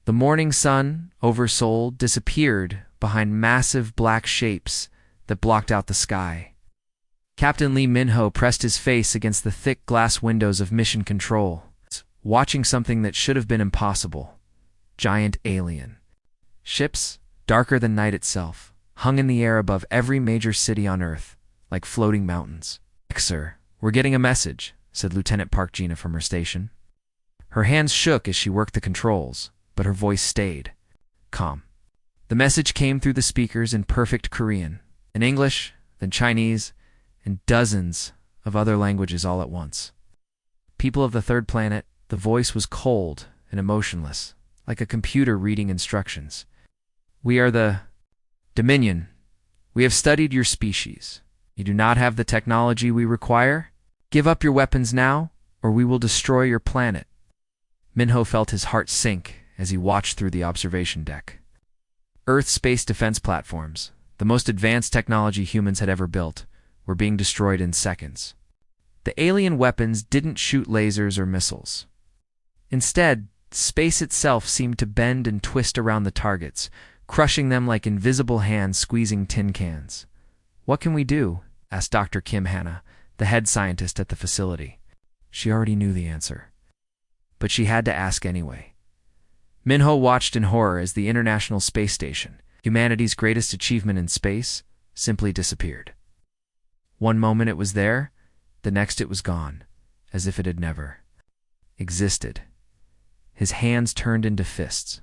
The morning sun, oversold, disappeared behind massive black shapes that blocked out the sky. Captain Lee Min-ho pressed his face against the thick glass windows of Mission Control, watching something that should have been impossible. Giant alien ships, darker than night itself, hung in the air above every major city on Earth, like floating mountains. "Sir, we're getting a message," said Lieutenant Park Gina from her station. Her hands shook as she worked the controls, but her voice stayed calm. The message came through the speakers in perfect Korean, in English, then Chinese, and dozens of other languages all at once. People of the third planet, the voice was cold and emotionless, like a computer reading instructions. "We are the Dominion. We have studied your species. You do not have the technology we require? Give up your weapons now, or we will destroy your planet." Minho felt his heart sink as he watched through the observation deck. Earth space defense platforms, the most advanced technology humans had ever built, were being destroyed in seconds. The alien weapons didn't shoot lasers or missiles. Instead, space itself seemed to bend and twist around the targets, crushing them like invisible hands squeezing tin cans. "What can we do?" asked Dr. Kim Hanna, the head scientist at the facility. She already knew the answer, but she had to ask anyway. Minho watched in horror as the International Space Station, humanity's greatest achievement in space, simply disappeared. One moment it was there, the next it was gone, as if it had never existed. His hands turned into fists.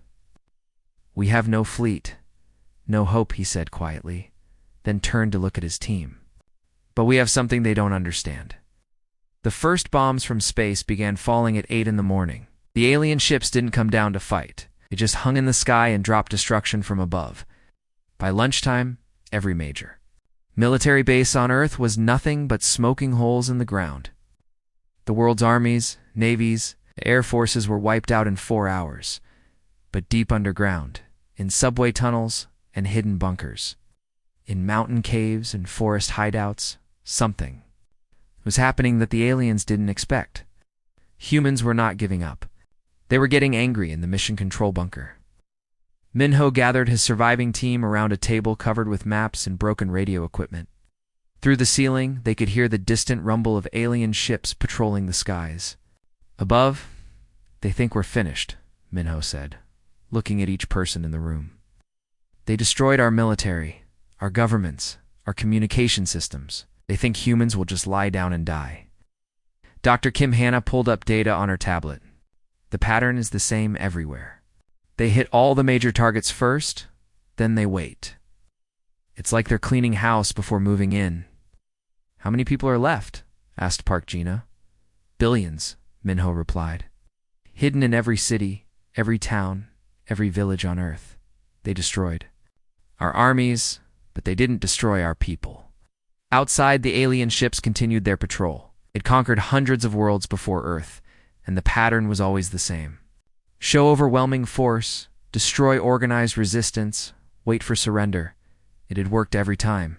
"We have no fleet, no hope," he said quietly, then turned to look at his team. "But we have something they don't understand." The first bombs from space began falling at 8 in the morning. The alien ships didn't come down to fight. They just hung in the sky and dropped destruction from above. By lunchtime, every major military base on Earth was nothing but smoking holes in the ground. The world's armies, navies, air forces were wiped out in 4 hours, but deep underground, in subway tunnels and hidden bunkers, in mountain caves and forest hideouts, something was happening that the aliens didn't expect. Humans were not giving up. They were getting angry in the mission control bunker. Minho gathered his surviving team around a table covered with maps and broken radio equipment. Through the ceiling, they could hear the distant rumble of alien ships patrolling the skies. "Above, they think we're finished," Minho said, looking at each person in the room. "They destroyed our military, our governments, our communication systems. They think humans will just lie down and die." Dr. Kim Hanna pulled up data on her tablet. The pattern is the same everywhere. They hit all the major targets first, then they wait. It's like they're cleaning house before moving in. "How many people are left?" asked Park Gina. "Billions," Minho replied. "Hidden in every city, every town, every village on Earth. They destroyed our armies, but they didn't destroy our people." Outside, the alien ships continued their patrol. It conquered hundreds of worlds before Earth, and the pattern was always the same. Show overwhelming force, destroy organized resistance, wait for surrender. It had worked every time.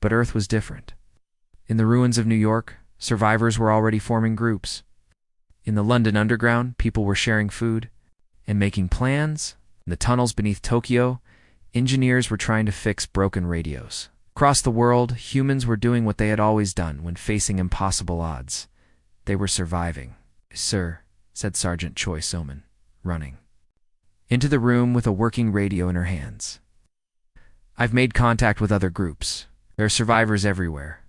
But Earth was different. In the ruins of New York, survivors were already forming groups. In the London Underground, people were sharing food and making plans. In the tunnels beneath Tokyo, engineers were trying to fix broken radios. Across the world, humans were doing what they had always done when facing impossible odds. They were surviving. "Sir," said Sergeant Choi Soman, running into the room with a working radio in her hands. "I've made contact with other groups. There are survivors everywhere.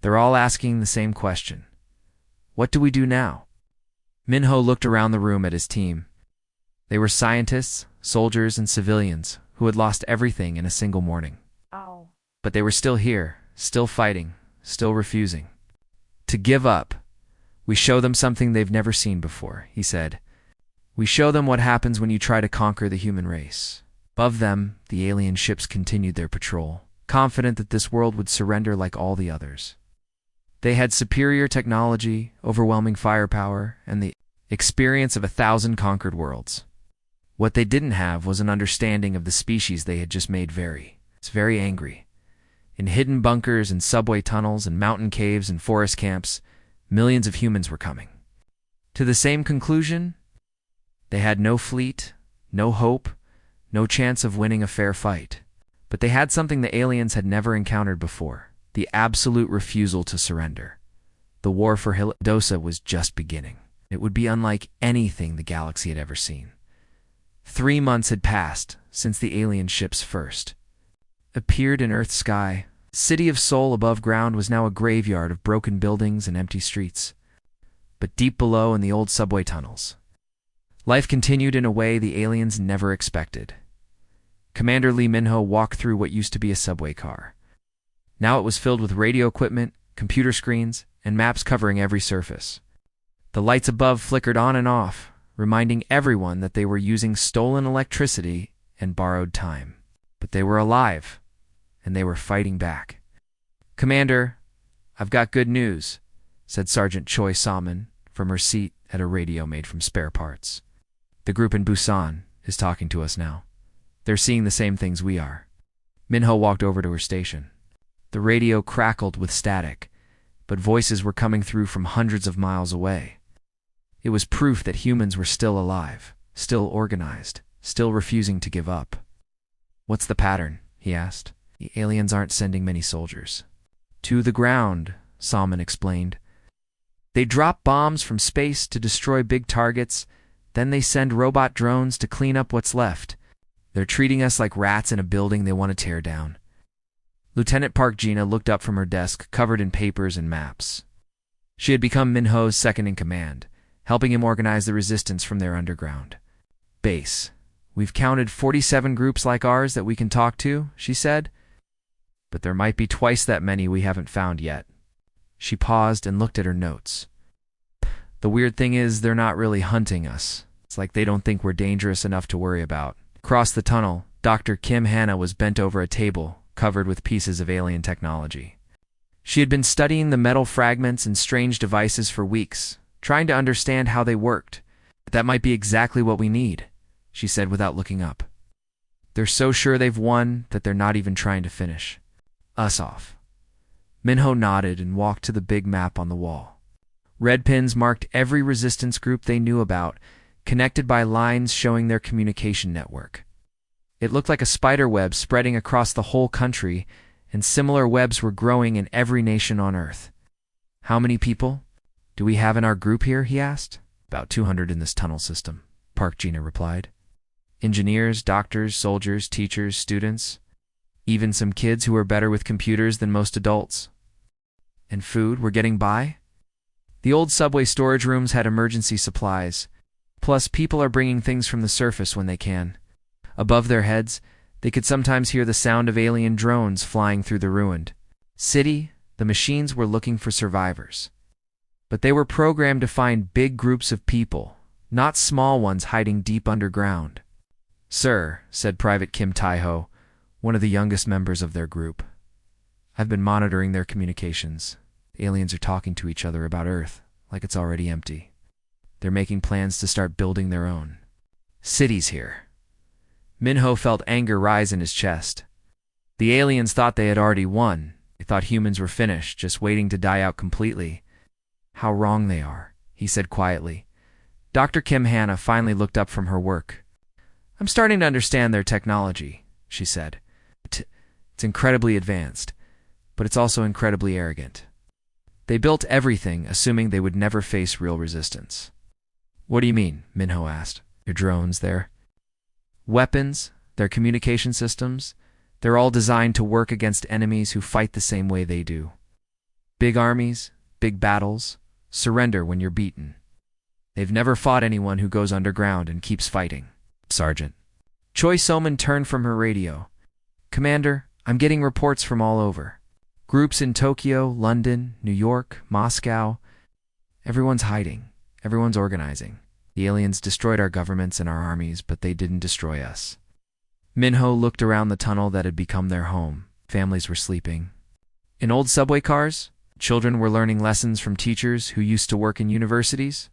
They're all asking the same question. What do we do now?" Minho looked around the room at his team. They were scientists, soldiers, and civilians who had lost everything in a single morning. Ow. But they were still here, still fighting, still refusing to give up. "We show them something they've never seen before," he said. "We show them what happens when you try to conquer the human race." Above them, the alien ships continued their patrol, confident that this world would surrender like all the others. They had superior technology, overwhelming firepower, and the experience of 1,000 conquered worlds. What they didn't have was an understanding of the species they had just made very angry. In hidden bunkers and subway tunnels and mountain caves and forest camps, millions of humans were coming to the same conclusion. They had no fleet, No hope, no chance of winning a fair fight. But they had something the aliens had never encountered before: the absolute refusal to surrender. The war for Hildosa was just beginning. It would be unlike anything the galaxy had ever seen. 3 months had passed since the alien ships first appeared in Earth's sky. The city of Sol above ground was now a graveyard of broken buildings and empty streets. But deep below in the old subway tunnels, life continued in a way the aliens never expected. Commander Lee Minho walked through what used to be a subway car. Now it was filled with radio equipment, computer screens, and maps covering every surface. The lights above flickered on and off, reminding everyone that they were using stolen electricity and borrowed time. But they were alive, and they were fighting back. "Commander, I've got good news," said Sergeant Choi Salmon from her seat at a radio made from spare parts. "The group in Busan is talking to us now. They're seeing the same things we are." Minho walked over to her station. The radio crackled with static, but voices were coming through from hundreds of miles away. It was proof that humans were still alive, still organized, still refusing to give up. "What's the pattern?" he asked. "The aliens aren't sending many soldiers." "To the ground," Salmon explained. "They drop bombs from space to destroy big targets, then they send robot drones to clean up what's left. They're treating us like rats in a building they want to tear down." Lieutenant Park Gina looked up from her desk, covered in papers and maps. She had become Minho's second-in-command, helping him organize the resistance from their underground base. "We've counted 47 groups like ours that we can talk to," she said. "But there might be twice that many we haven't found yet." She paused and looked at her notes. "The weird thing is they're not really hunting us. It's like they don't think we're dangerous enough to worry about." Across the tunnel, Dr. Kim Hanna was bent over a table covered with pieces of alien technology. She had been studying the metal fragments and strange devices for weeks, trying to understand how they worked. "That might be exactly what we need," she said without looking up. "They're so sure they've won that they're not even trying to finish us off." Minho nodded and walked to the big map on the wall. Red pins marked every resistance group they knew about, connected by lines showing their communication network. It looked like a spider web spreading across the whole country, and similar webs were growing in every nation on Earth. "How many people do we have in our group here?" he asked. "About 200 in this tunnel system," Park Gina replied. "Engineers, doctors, soldiers, teachers, students, even some kids who are better with computers than most adults. And food, we're getting by?" The old subway storage rooms had emergency supplies, plus people are bringing things from the surface when they can. Above their heads, they could sometimes hear the sound of alien drones flying through the ruined city. The machines were looking for survivors. But they were programmed to find big groups of people, not small ones hiding deep underground. "Sir," said Private Kim Taiho, one of the youngest members of their group, "I've been monitoring their communications. The aliens are talking to each other about Earth like it's already empty. They're making plans to start building their own cities here." Minho felt anger rise in his chest. The aliens thought they had already won. They thought humans were finished, just waiting to die out completely. "How wrong they are," he said quietly. Dr. Kim Hanna finally looked up from her work. "I'm starting to understand their technology," she said. "It's incredibly advanced, but it's also incredibly arrogant. They built everything assuming they would never face real resistance." "What do you mean?" Minho asked. "Your drones there?" "Weapons, their communication systems, they're all designed to work against enemies who fight the same way they do. Big armies, big battles, surrender when you're beaten. They've never fought anyone who goes underground and keeps fighting." "Sergeant." Choi Soman turned from her radio. "Commander, I'm getting reports from all over. Groups in Tokyo, London, New York, Moscow. Everyone's hiding. Everyone's organizing. The aliens destroyed our governments and our armies, but they didn't destroy us." Minho looked around the tunnel that had become their home. Families were sleeping. In old subway cars, children were learning lessons from teachers who used to work in universities.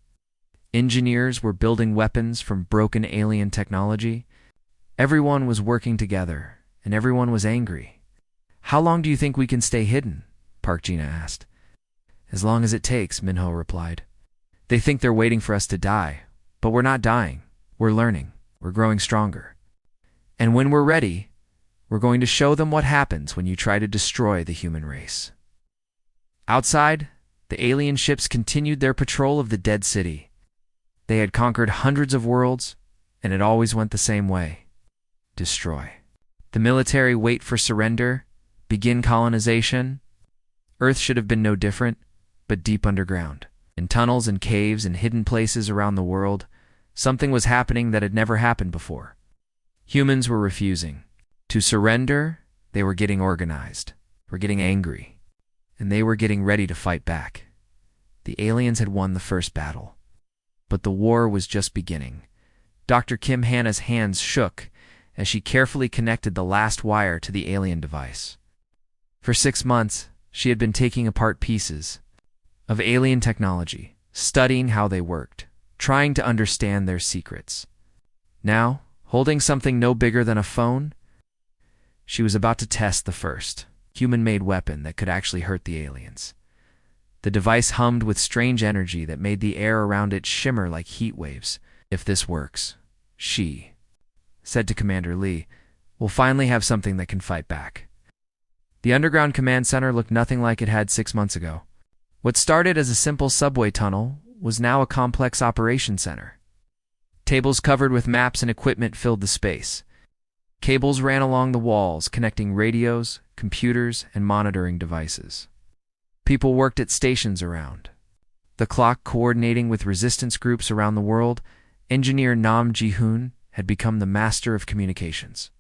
Engineers were building weapons from broken alien technology. Everyone was working together, and everyone was angry. "How long do you think we can stay hidden?" Park Gina asked. "As long as it takes," Minho replied. "They think they're waiting for us to die, but we're not dying. We're learning." We're growing stronger. And when we're ready, we're going to show them what happens when you try to destroy the human race." Outside, the alien ships continued their patrol of the dead city. They had conquered hundreds of worlds, and it always went the same way: destroy. The military wait for surrender, begin colonization. Earth should have been no different, but deep underground. In tunnels and caves and hidden places around the world, something was happening that had never happened before. Humans were refusing to surrender. They were getting organized, were getting angry, and they were getting ready to fight back. The aliens had won the first battle, but the war was just beginning. Dr. Kim Hanna's hands shook as she carefully connected the last wire to the alien device. For 6 months, she had been taking apart pieces of alien technology, studying how they worked, trying to understand their secrets. Now, holding something no bigger than a phone, she was about to test the first human-made weapon that could actually hurt the aliens. The device hummed with strange energy that made the air around it shimmer like heat waves. "If this works," she said to Commander Lee, "we'll finally have something that can fight back." The underground command center looked nothing like it had 6 months ago. What started as a simple subway tunnel was now a complex operations center. Tables covered with maps and equipment filled the space. Cables ran along the walls, connecting radios, computers, and monitoring devices. People worked at stations around the clock, coordinating with resistance groups around the world. Engineer Nam Ji-hoon had become the master of communications.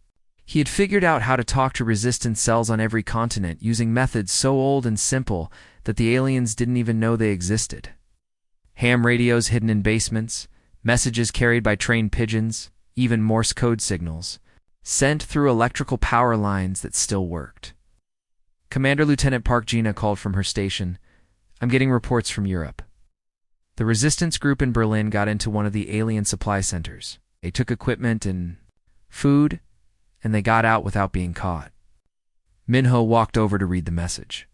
He had figured out how to talk to resistance cells on every continent using methods so old and simple that the aliens didn't even know they existed. Ham radios hidden in basements, messages carried by trained pigeons, even Morse code signals, sent through electrical power lines that still worked. Commander Lieutenant Park Gina called from her station, "I'm getting reports from Europe." The resistance group in Berlin got into one of the alien supply centers. They took equipment and food, and they got out without being caught. Minho walked over to read the message.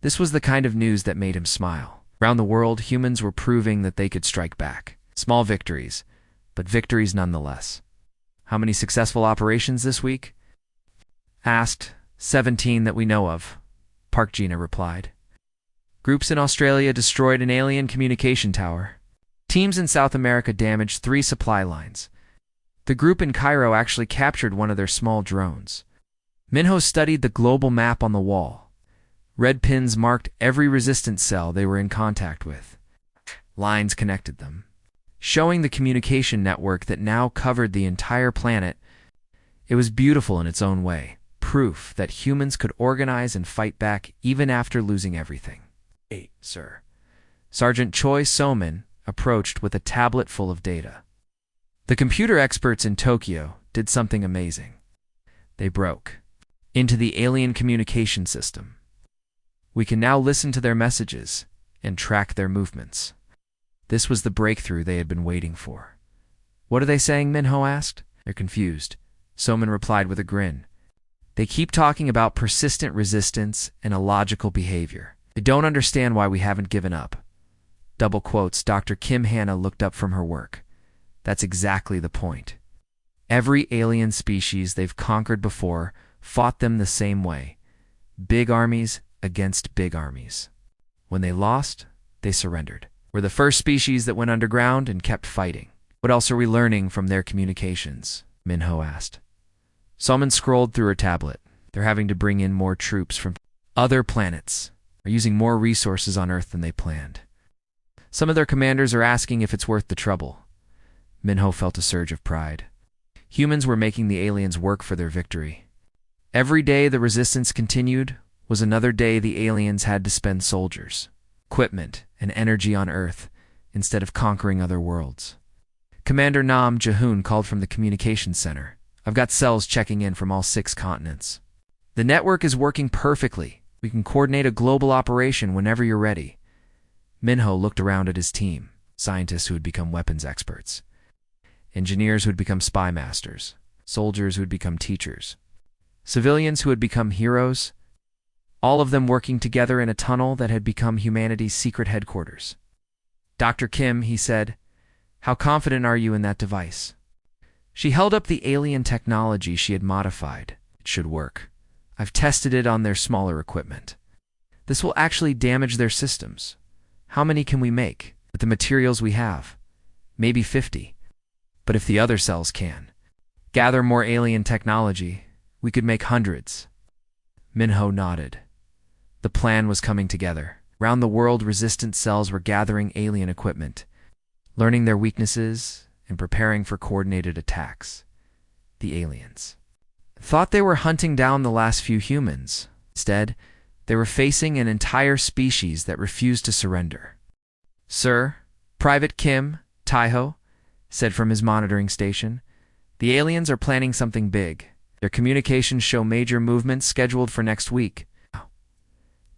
This was the kind of news that made him smile. Around the world, humans were proving that they could strike back. Small victories, but victories nonetheless. "How many successful operations this week?" asked. 17 that we know of," Park Gina replied. Groups in Australia destroyed an alien communication tower. Teams in South America damaged 3 supply lines. The group in Cairo actually captured one of their small drones. Minho studied the global map on the wall. Red pins marked every resistance cell they were in contact with. Lines connected them, showing the communication network that now covered the entire planet. It was beautiful in its own way, proof that humans could organize and fight back even after losing everything. "Hey, sir." Sergeant Choi So-min approached with a tablet full of data. The computer experts in Tokyo did something amazing. They broke into the alien communication system. We can now listen to their messages and track their movements. This was the breakthrough they had been waiting for. "What are they saying?" Minho asked. "They're confused," So-min replied with a grin. "They keep talking about persistent resistance and illogical behavior. They don't understand why we haven't given up." Double quotes. Dr. Kim Hanna looked up from her work. "That's exactly the point. Every alien species they've conquered before fought them the same way. Big armies against big armies. When they lost, they surrendered. We're the first species that went underground and kept fighting. What else are we learning from their communications?" Minho asked. So-min scrolled through her tablet. "They're having to bring in more troops from other planets. Are using more resources on Earth than they planned. Some of their commanders are asking if it's worth the trouble." Minho felt a surge of pride. Humans were making the aliens work for their victory. Every day the resistance continued was another day the aliens had to spend soldiers, equipment, and energy on Earth instead of conquering other worlds. Commander Nam Ji-hoon called from the communications center. "I've got cells checking in from all 6 continents. The network is working perfectly. We can coordinate a global operation whenever you're ready." Minho looked around at his team, scientists who had become weapons experts, engineers who had become spy masters, soldiers who had become teachers, civilians who had become heroes, all of them working together in a tunnel that had become humanity's secret headquarters. "Dr. Kim," he said, "how confident are you in that device?" She held up the alien technology she had modified. It should work. I've tested it on their smaller equipment. This will actually damage their systems. How many can we make with the materials we have? Maybe 50. But if the other cells can gather more alien technology, we could make hundreds. Minho nodded. The plan was coming together. Around the world, resistance cells were gathering alien equipment, learning their weaknesses, and preparing for coordinated attacks. The aliens thought they were hunting down the last few humans. Instead, they were facing an entire species that refused to surrender. "Sir, Private Kim, Taiho," said from his monitoring station, "the aliens are planning something big. Their communications show major movements scheduled for next week."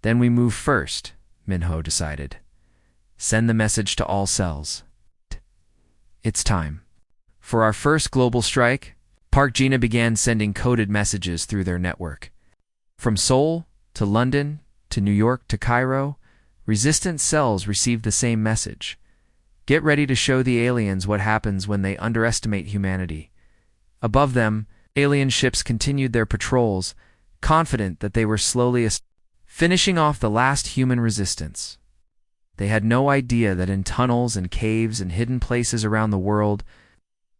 "Then we move first," Minho decided. "Send the message to all cells. It's time." For our first global strike, Park Gina began sending coded messages through their network. From Seoul to London to New York to Cairo, resistance cells received the same message. Get ready to show the aliens what happens when they underestimate humanity. Above them, alien ships continued their patrols, confident that they were slowly finishing off the last human resistance. They had no idea that in tunnels and caves and hidden places around the world,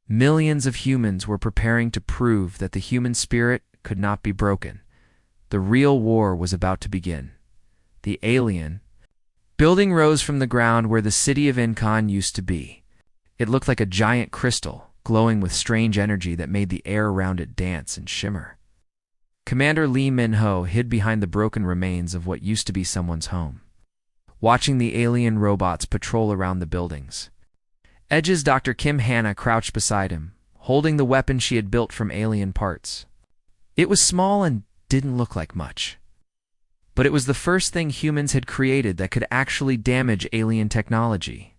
millions of humans were preparing to prove that the human spirit could not be broken. The real war was about to begin. The alien building rose from the ground where the city of Incan used to be. It looked like a giant crystal, glowing with strange energy that made the air around it dance and shimmer. Commander Lee Min-ho hid behind the broken remains of what used to be someone's home, watching the alien robots patrol around the buildings. Edge's Dr. Kim Hannah crouched beside him, holding the weapon she had built from alien parts. It was small and didn't look like much, but it was the first thing humans had created that could actually damage alien technology.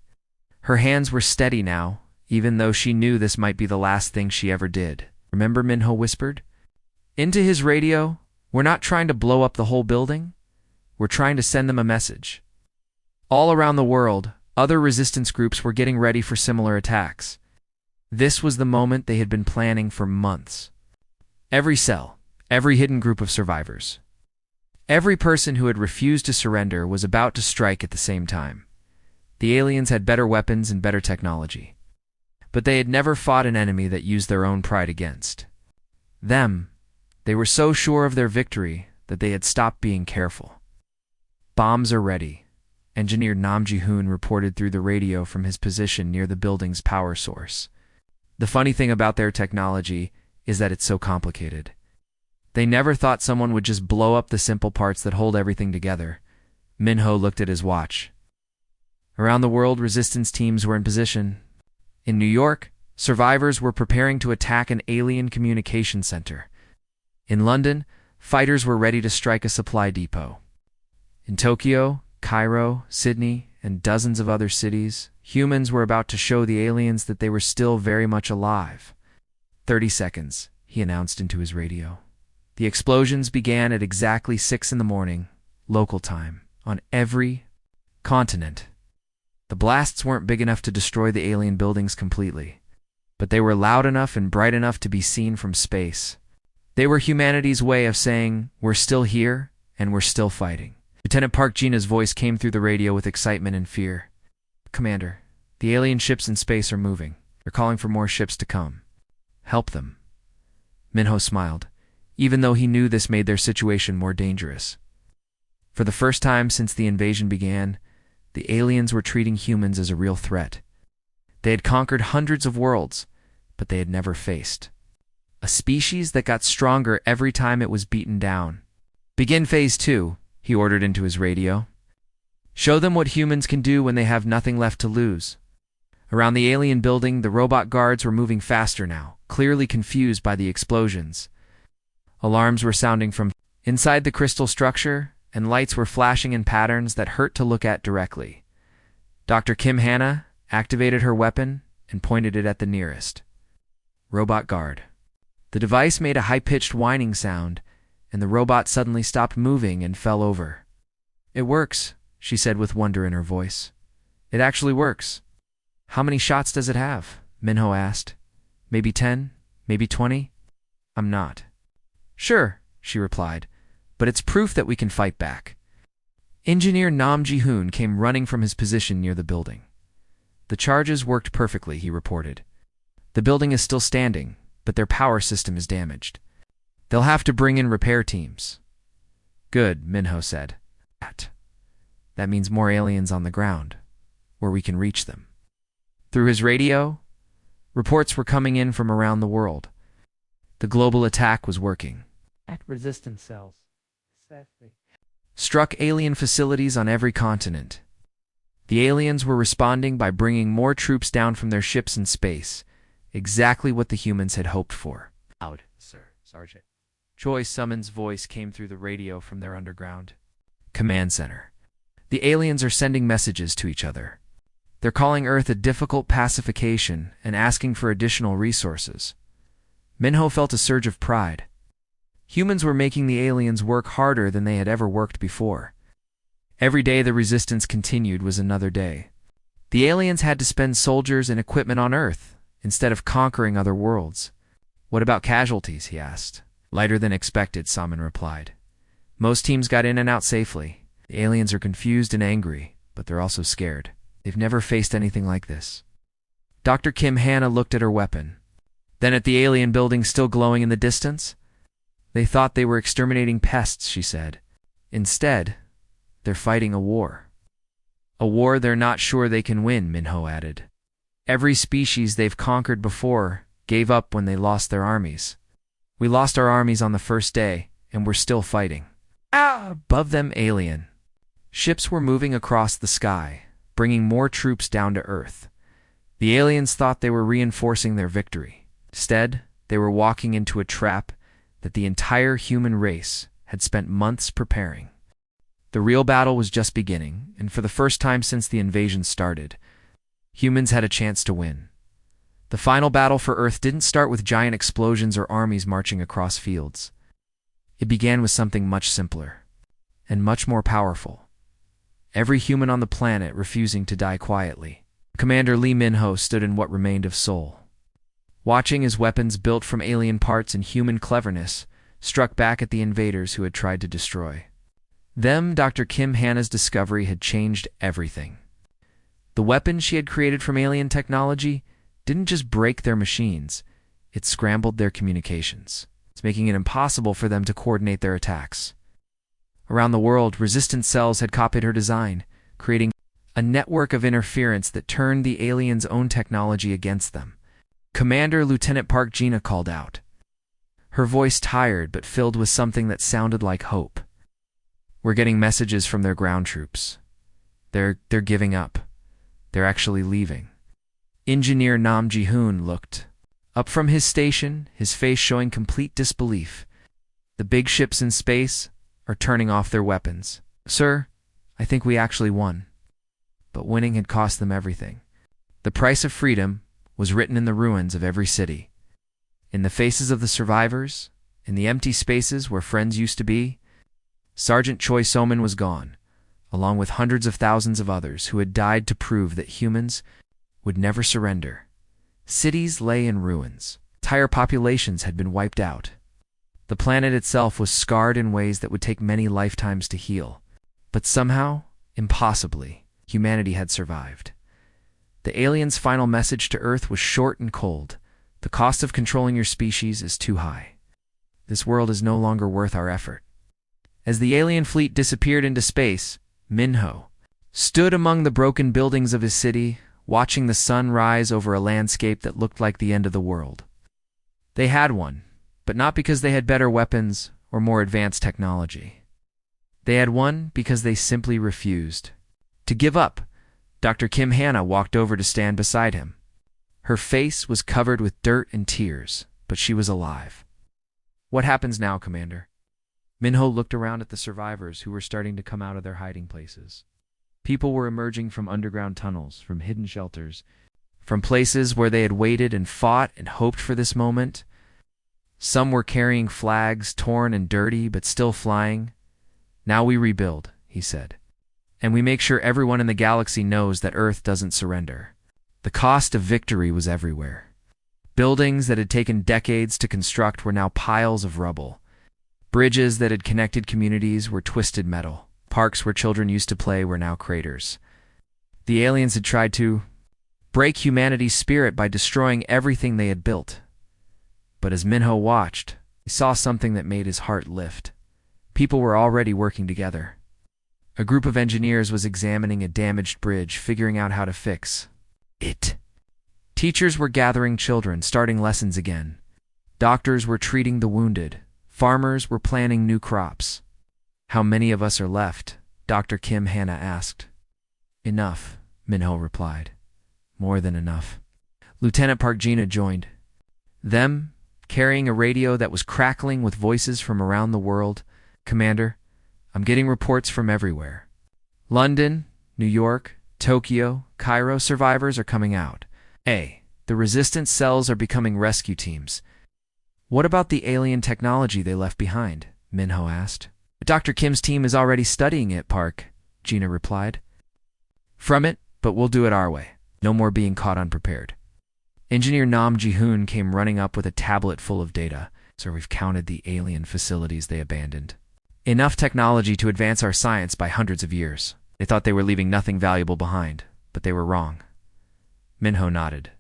Her hands were steady now, even though she knew this might be the last thing she ever did. "Remember," Minho whispered into his radio, "we're not trying to blow up the whole building. We're trying to send them a message." All around the world, other resistance groups were getting ready for similar attacks. This was the moment they had been planning for months. Every cell, every hidden group of survivors, every person who had refused to surrender was about to strike at the same time. The aliens had better weapons and better technology, but they had never fought an enemy that used their own pride against them. They were so sure of their victory that they had stopped being careful. "Bombs are ready," Engineer Nam Ji-hoon reported through the radio from his position near the building's power source. The funny thing about their technology is that it's so complicated. They never thought someone would just blow up the simple parts that hold everything together. Minho looked at his watch. Around the world, resistance teams were in position. In New York, survivors were preparing to attack an alien communication center. In London, fighters were ready to strike a supply depot. In Tokyo, Cairo, Sydney, and dozens of other cities, humans were about to show the aliens that they were still very much alive. 30 seconds, he announced into his radio. The explosions began at exactly 6 in the morning, local time, on every continent. The blasts weren't big enough to destroy the alien buildings completely, but they were loud enough and bright enough to be seen from space. They were humanity's way of saying, "We're still here, and we're still fighting." Lieutenant Park Gina's voice came through the radio with excitement and fear. "Commander, the alien ships in space are moving. They're calling for more ships to come. Help them." Minho smiled, even though he knew this made their situation more dangerous. For the first time since the invasion began, the aliens were treating humans as a real threat. They had conquered hundreds of worlds, but they had never faced a species that got stronger every time it was beaten down. "Begin Phase 2, he ordered into his radio. "Show them what humans can do when they have nothing left to lose." Around the alien building, the robot guards were moving faster now, clearly confused by the explosions. Alarms were sounding from inside the crystal structure, and lights were flashing in patterns that hurt to look at directly. Dr. Kim Hannah activated her weapon and pointed it at the nearest robot guard. The device made a high-pitched whining sound, and the robot suddenly stopped moving and fell over. "It works," she said with wonder in her voice. "It actually works." "How many shots does it have?" Minho asked. Maybe 10? Maybe 20? I'm not. Sure, she replied, but it's proof that we can fight back. Engineer Nam Ji-hoon came running from his position near the building. The charges worked perfectly, he reported. The building is still standing, but their power system is damaged. They'll have to bring in repair teams. Good, Minho said. That means more aliens on the ground, where we can reach them. Through his radio, reports were coming in from around the world. The global attack was working. Resistance cells struck alien facilities on every continent. The aliens were responding by bringing more troops down from their ships in space, exactly what the humans had hoped for. Loud, sir, Sergeant. Choi Summon's voice came through the radio from their underground command center. The aliens are sending messages to each other. They're calling Earth a difficult pacification and asking for additional resources. Minho felt a surge of pride. Humans were making the aliens work harder than they had ever worked before. Every day the resistance continued was another day. The aliens had to spend soldiers and equipment on Earth instead of conquering other worlds. What about casualties, he asked. Lighter than expected, Salmon replied. Most teams got in and out safely. The aliens are confused and angry, but they're also scared. They've never faced anything like this. Dr. Kim Hannah looked at her weapon. Then at the alien building still glowing in the distance. They thought they were exterminating pests, she said. Instead, they're fighting a war. A war they're not sure they can win, Minho added. Every species they've conquered before gave up when they lost their armies. We lost our armies on the first day, and we're still fighting. Above them, alien ships were moving across the sky, bringing more troops down to Earth. The aliens thought they were reinforcing their victory. Instead, they were walking into a trap that the entire human race had spent months preparing. The real battle was just beginning, and for the first time since the invasion started, humans had a chance to win. The final battle for Earth didn't start with giant explosions or armies marching across fields. It began with something much simpler and much more powerful. Every human on the planet refusing to die quietly. Commander Lee Min-ho stood in what remained of Seoul. Watching as weapons built from alien parts and human cleverness struck back at the invaders who had tried to destroy them, Dr. Kim Hannah's discovery had changed everything. The weapon she had created from alien technology didn't just break their machines, it scrambled their communications. It's making it impossible for them to coordinate their attacks. Around the world, resistance cells had copied her design, creating a network of interference that turned the aliens' own technology against them. Commander Lieutenant Park Gina called out, her voice tired but filled with something that sounded like hope. We're getting messages from their ground troops. They're giving up. They're actually leaving. Engineer Nam Ji-hoon looked up from his station, his face showing complete disbelief. The big ships in space are turning off their weapons. Sir, I think we actually won. But winning had cost them everything. The price of freedom was written in the ruins of every city. In the faces of the survivors, in the empty spaces where friends used to be, Sergeant Choi So-min was gone, along with hundreds of thousands of others who had died to prove that humans would never surrender. Cities lay in ruins. Entire populations had been wiped out. The planet itself was scarred in ways that would take many lifetimes to heal. But somehow, impossibly, humanity had survived. The aliens' final message to Earth was short and cold. The cost of controlling your species is too high. This world is no longer worth our effort. As the alien fleet disappeared into space, Minho stood among the broken buildings of his city, watching the sun rise over a landscape that looked like the end of the world. They had won, but not because they had better weapons or more advanced technology. They had won because they simply refused to give up. Dr. Kim Hannah walked over to stand beside him. Her face was covered with dirt and tears, but she was alive. What happens now, Commander? Minho looked around at the survivors who were starting to come out of their hiding places. People were emerging from underground tunnels, from hidden shelters, from places where they had waited and fought and hoped for this moment. Some were carrying flags, torn and dirty, but still flying. Now we rebuild, he said. And we make sure everyone in the galaxy knows that Earth doesn't surrender. The cost of victory was everywhere. Buildings that had taken decades to construct were now piles of rubble. Bridges that had connected communities were twisted metal. Parks where children used to play were now craters. The aliens had tried to break humanity's spirit by destroying everything they had built. But as Minho watched, he saw something that made his heart lift. People were already working together. A group of engineers was examining a damaged bridge, figuring out how to fix it. Teachers were gathering children, starting lessons again. Doctors were treating the wounded. Farmers were planting new crops. "How many of us are left?" Dr. Kim Hanna asked. "Enough," Minho replied. "More than enough." Lieutenant Park Gina joined them, carrying a radio that was crackling with voices from around the world. "Commander, I'm getting reports from everywhere. London, New York, Tokyo, Cairo survivors are coming out. The resistance cells are becoming rescue teams." "What about the alien technology they left behind?" Minho asked. "Dr. Kim's team is already studying it, Park," Gina replied. "From it, but we'll do it our way. No more being caught unprepared." Engineer Nam Ji-hoon came running up with a tablet full of data. "So we've counted the alien facilities they abandoned. Enough technology to advance our science by hundreds of years. They thought they were leaving nothing valuable behind, but they were wrong." Minho nodded.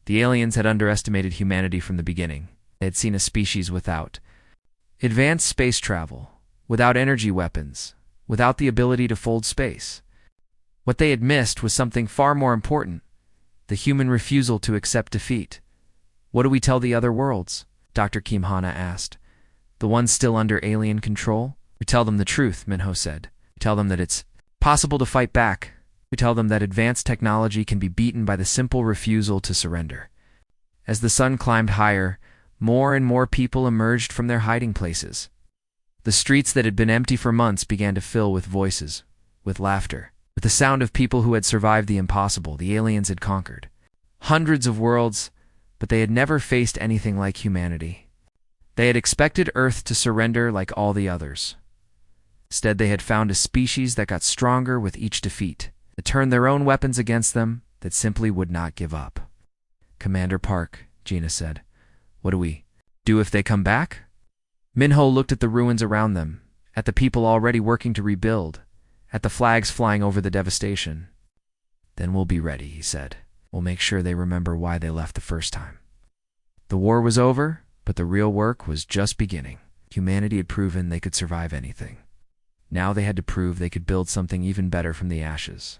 The aliens had underestimated humanity from the beginning. They had seen a species without advanced space travel, without energy weapons, without the ability to fold space. What they had missed was something far more important: the human refusal to accept defeat. "What do we tell the other worlds?" Dr. Kim Hanna asked. "The ones still under alien control?" "We tell them the truth," Minho said. "We tell them that it's possible to fight back. We tell them that advanced technology can be beaten by the simple refusal to surrender." As the sun climbed higher, more and more people emerged from their hiding places. The streets that had been empty for months began to fill with voices, with laughter, with the sound of people who had survived the impossible. The aliens had conquered hundreds of worlds, but they had never faced anything like humanity. They had expected Earth to surrender like all the others. Instead, they had found a species that got stronger with each defeat, that turned their own weapons against them, that simply would not give up. "Commander Park," Gina said, "what do we do if they come back?" Minho looked at the ruins around them, at the people already working to rebuild, at the flags flying over the devastation. "Then we'll be ready," he said. "We'll make sure they remember why they left the first time." The war was over, but the real work was just beginning. Humanity had proven they could survive anything. Now they had to prove they could build something even better from the ashes.